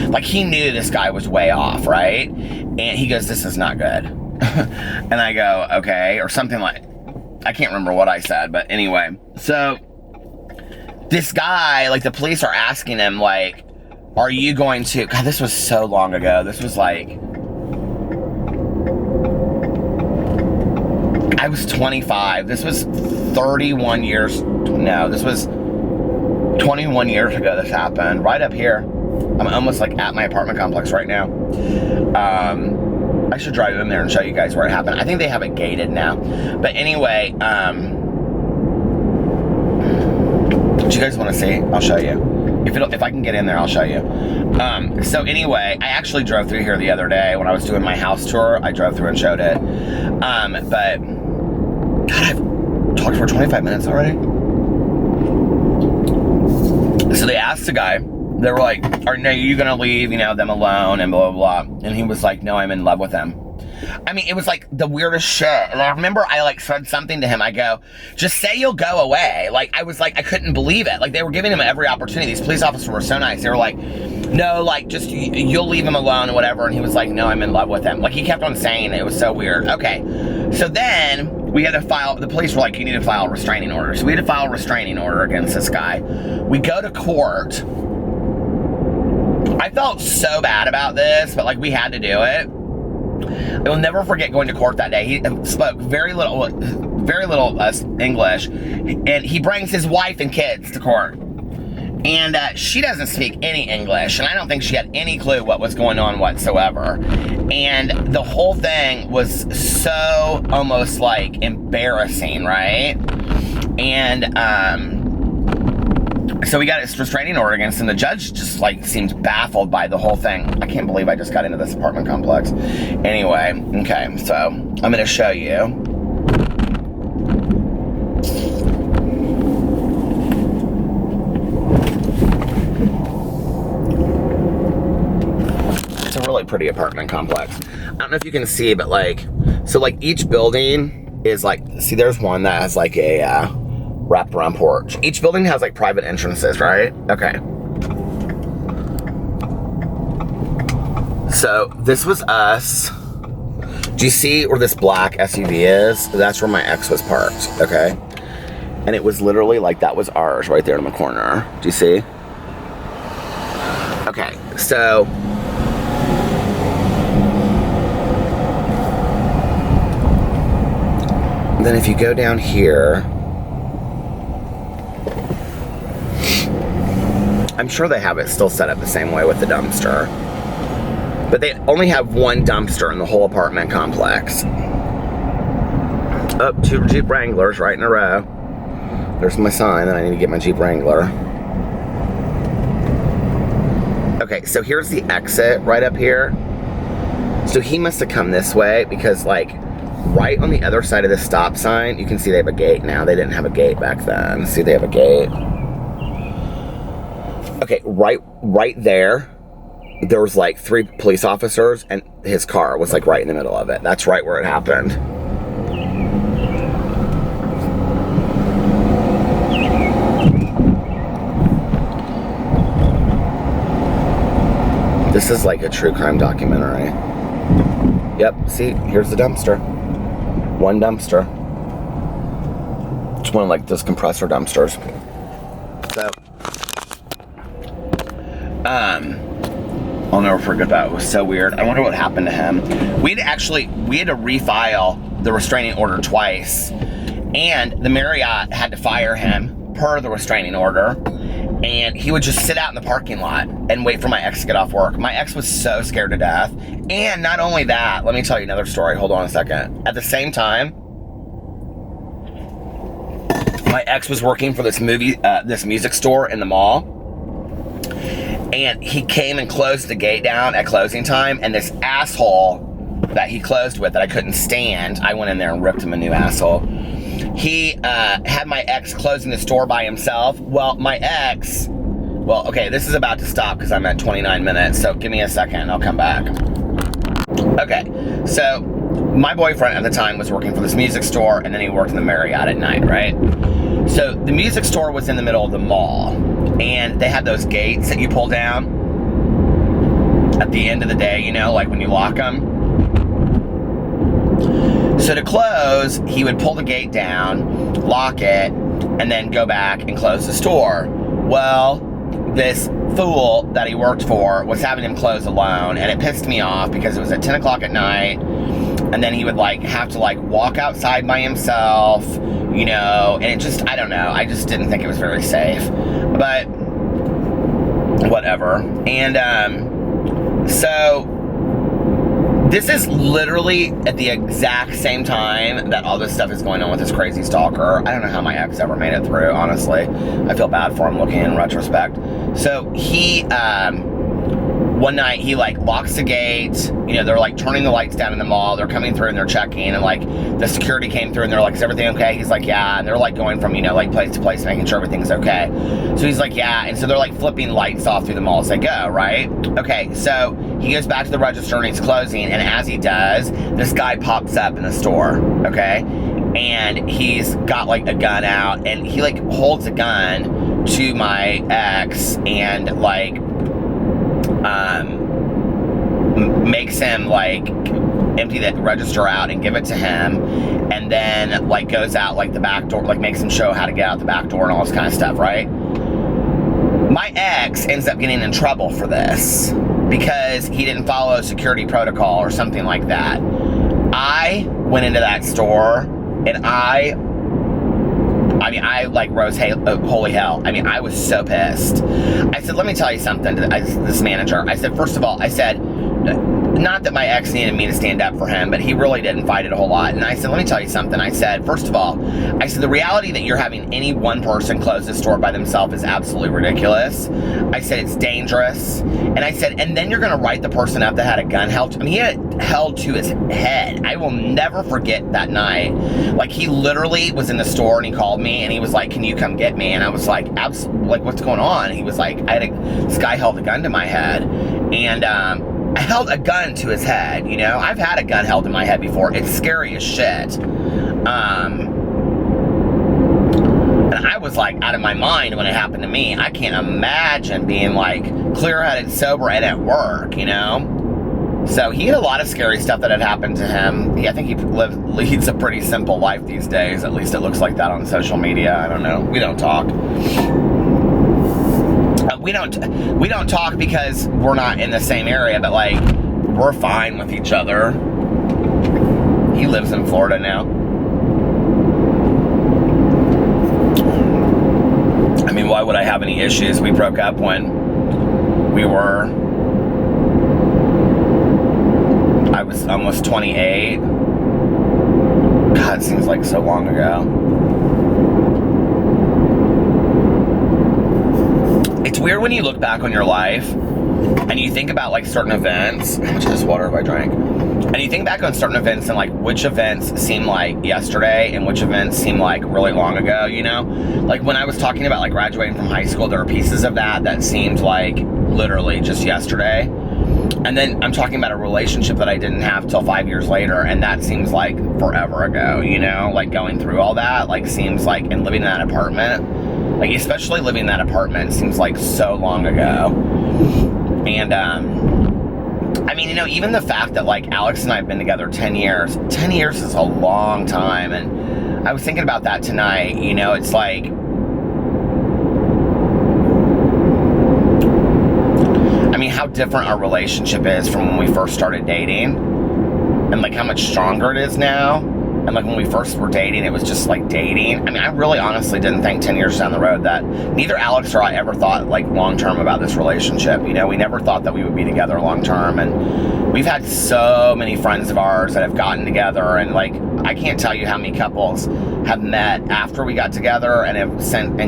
Like, he knew this guy was way off, right? And he goes, this is not good. And I go, okay, or something like, I can't remember what I said, but anyway. So this guy, like, the police are asking him, like, are you going to, God, this was so long ago. This was like, I was 25. This was 31 years, no, this was 21 years ago this happened, right up here. I'm almost like at my apartment complex right now. I should drive in there and show you guys where it happened. I think they have it gated now. But anyway, do you guys want to see? I'll show you. If I can get in there, I'll show you. So anyway, I actually drove through here the other day when I was doing my house tour. I drove through and showed it. But, God, I've talked for 25 minutes already. So they asked the guy, they were like, are you gonna leave, them alone and blah, blah, blah. And he was like, no, I'm in love with them. I mean, it was like the weirdest shit. And I remember I like said something to him. I go, just say you'll go away. Like, I was like, I couldn't believe it. Like, they were giving him every opportunity. These police officers were so nice. They were like, no, like, just, you'll leave him alone and whatever. And he was like, no, I'm in love with him. Like, he kept on saying it. It was so weird. Okay. So then we had to file, the police were like, you need to file a restraining order. So we had to file a restraining order against this guy. We go to court. I felt so bad about this, but like, we had to do it. I will never forget going to court that day. He spoke very little English, and he brings his wife and kids to court. And she doesn't speak any English, and I don't think she had any clue what was going on whatsoever. And the whole thing was so almost like embarrassing, right? And So we got a restraining order against him. The judge just like seemed baffled by the whole thing. I can't believe I just got into this apartment complex. Anyway, okay, so I'm gonna show you. It's a really pretty apartment complex. I don't know if you can see, but like, so like each building is like, see there's one that has like a wrapped around porch. Each building has like private entrances, right? Okay. So this was us. Do you see where this black SUV is? That's where my ex was parked, okay? And it was literally like, that was ours right there in the corner. Do you see? Okay, so then if you go down here, I'm sure they have it still set up the same way with the dumpster. But they only have one dumpster in the whole apartment complex. Oh, 2 Jeep Wranglers right in a row. There's my sign that I need to get my Jeep Wrangler. Okay, so here's the exit right up here. So he must have come this way because like right on the other side of the stop sign, you can see they have a gate now. They didn't have a gate back then. See, they have a gate. Okay, right there, there was like 3 police officers and his car was like right in the middle of it. That's right where it happened. This is like a true crime documentary. Yep, see, here's the dumpster. One dumpster. It's one of like those compressor dumpsters. So, I'll never forget that. It was so weird. I wonder what happened to him. We had to refile the restraining order twice, and the Marriott had to fire him per the restraining order, and he would just sit out in the parking lot and wait for my ex to get off work. My ex was so scared to death. And not only that, let me tell you another story. Hold on a second. At the same time, my ex was working for this music store in the mall. And he came and closed the gate down at closing time, and this asshole that he closed with that I couldn't stand, I went in there and ripped him a new asshole. He had my ex closing the store by himself. Well, my ex, okay, this is about to stop because I'm at 29 minutes, so give me a second, I'll come back. Okay, so my boyfriend at the time was working for this music store, and then he worked in the Marriott at night, right? So the music store was in the middle of the mall, and they had those gates that you pull down at the end of the day, you know, like when you lock them. So to close, he would pull the gate down, lock it, and then go back and close the store. Well, this fool that he worked for was having him close alone, and it pissed me off because it was at 10 o'clock at night, and then he would like have to like walk outside by himself, you know, and it just, I don't know, I just didn't think it was very safe, but whatever. And so this is literally at the exact same time that all this stuff is going on with this crazy stalker. I don't know how my ex ever made it through, honestly. I feel bad for him looking in retrospect. So he, one night he like locks the gate, you know, they're like turning the lights down in the mall, they're coming through and they're checking, and like the security came through and they're like, is everything okay? He's like, yeah, and they're like going from, you know, like place to place making sure everything's okay. So he's like, yeah, and so they're like flipping lights off through the mall as they go, right? Okay, so he goes back to the register and he's closing, and as he does, this guy pops up in the store, okay? And he's got like a gun out, and he like holds a gun to my ex and like makes him like empty that register out and give it to him, and then like goes out like the back door, like makes him show how to get out the back door and all this kind of stuff, right? My ex ends up getting in trouble for this because he didn't follow security protocol or something like that. I went into that store and I like rose holy hell. I mean, I was so pissed. I said, let me tell you something to this manager. I said, first of all, I said, not that my ex needed me to stand up for him, but he really didn't fight it a whole lot. And I said, let me tell you something. I said, first of all, I said, the reality that you're having any one person close the store by themselves is absolutely ridiculous. I said, it's dangerous. And I said, and then you're going to write the person up that had a gun held. I mean, he had it held to his head. I will never forget that night. Like, he literally was in the store and he called me and he was like, can you come get me? And I was like, absolutely, like, what's going on? And he was like, this guy held a gun to my head. And, I held a gun to his head, you know? I've had a gun held to my head before. It's scary as shit. And I was like out of my mind when it happened to me. I can't imagine being like clear-headed, sober, and at work, you know? So he had a lot of scary stuff that had happened to him. I think he leads a pretty simple life these days. At least it looks like that on social media. I don't know. We don't talk. We don't talk because we're not in the same area, but like, we're fine with each other. He lives in Florida now. I mean, why would I have any issues? We broke up when I was almost 28. God, it seems like so long ago. It's weird when you look back on your life and you think about like certain events. How much of this water have I drank? And you think back on certain events and like which events seem like yesterday and which events seem like really long ago, you know? Like when I was talking about like graduating from high school, there were pieces of that seemed like literally just yesterday. And then I'm talking about a relationship that I didn't have till 5 years later, and that seems like forever ago, you know? Like going through all that, like seems like, and living in that apartment. Like, especially living in that apartment seems like so long ago. And, I mean, you know, even the fact that, like, Alex and I have been together 10 years. 10 years is a long time. And I was thinking about that tonight. You know, it's like, I mean, how different our relationship is from when we first started dating. And, like, how much stronger it is now. And like when we first were dating, it was just like dating. I mean, I really honestly didn't think 10 years down the road that neither Alex or I ever thought like long-term about this relationship. You know, we never thought that we would be together long-term. And we've had so many friends of ours that have gotten together. And like, I can't tell you how many couples have met after we got together and have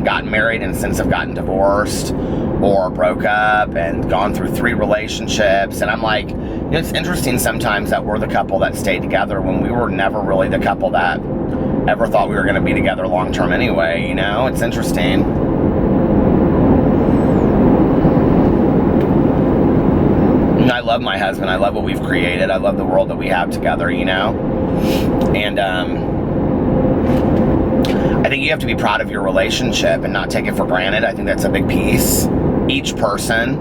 gotten married and since have gotten divorced or broke up and gone through 3 relationships. And I'm like, you know, it's interesting sometimes that we're the couple that stayed together when we were never really the couple that ever thought we were going to be together long term anyway, you know? It's interesting. And I love my husband. I love what we've created. I love the world that we have together, you know? And I think you have to be proud of your relationship and not take it for granted. I think that's a big piece. Each person.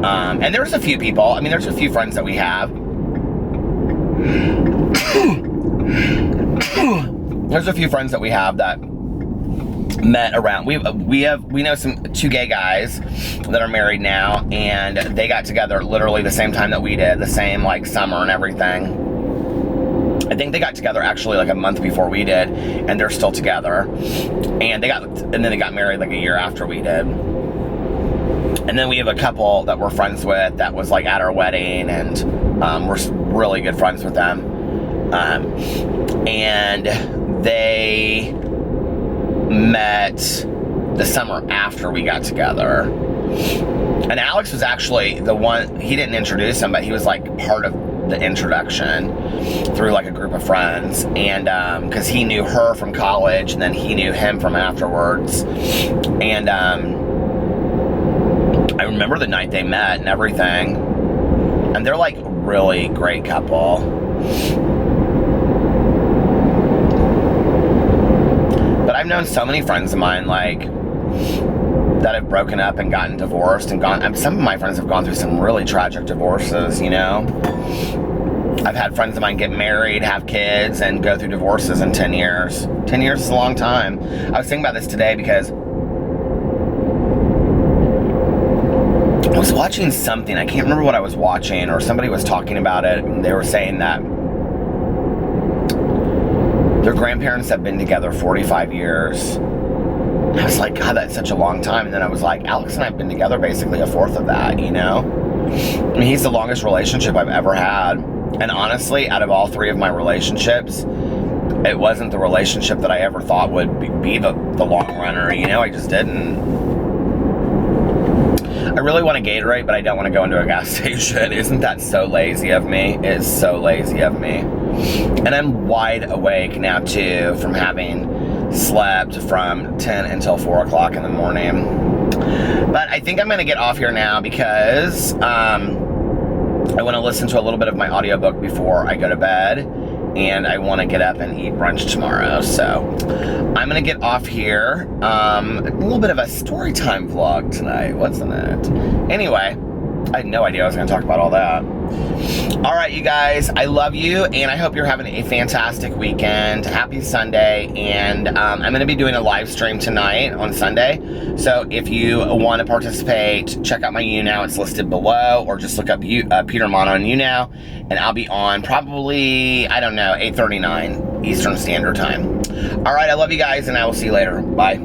And there's a few people, I mean, there's a few friends that we have. There's a few friends that we have that met around. We know 2 gay guys that are married now, and they got together literally the same time that we did, the same like summer and everything. I think they got together actually like a month before we did, and they're still together. And then they got married like a year after we did. And then we have a couple that we're friends with that was like at our wedding, and we're really good friends with them. And they met the summer after we got together. And Alex was actually the one, he didn't introduce him, but he was like part of the introduction through like a group of friends. And because he knew her from college, and then he knew him from afterwards. And I remember the night they met and everything. And they're like a really great couple. But I've known so many friends of mine like that have broken up and gotten divorced and gone. Some of my friends have gone through some really tragic divorces, you know. I've had friends of mine get married, have kids, and go through divorces in 10 years. 10 years is a long time. I was thinking about this today because I was watching something. I can't remember what I was watching, or somebody was talking about it, and they were saying that their grandparents have been together 45 years. I was like, God, that's such a long time. And then I was like, Alex and I have been together basically a fourth of that, you know? I mean, he's the longest relationship I've ever had. And honestly, out of all 3 of my relationships, it wasn't the relationship that I ever thought would be the long runner. You know, I just didn't. I really want a Gatorade, but I don't want to go into a gas station. Isn't that so lazy of me? It is so lazy of me. And I'm wide awake now, too, from having slept from 10 until 4 o'clock in the morning. But I think I'm going to get off here now because I want to listen to a little bit of my audiobook before I go to bed. And I want to get up and eat brunch tomorrow. So I'm going to get off here. A little bit of a story time vlog tonight, wasn't it? Anyway, I had no idea I was going to talk about all that. All right, you guys, I love you, and I hope you're having a fantastic weekend. Happy Sunday, and I'm going to be doing a live stream tonight on Sunday. So if you want to participate, check out my YouNow. It's listed below, or just look up Peter Monn on YouNow, and I'll be on probably, I don't know, 8:39 Eastern Standard Time. All right, I love you guys, and I will see you later. Bye.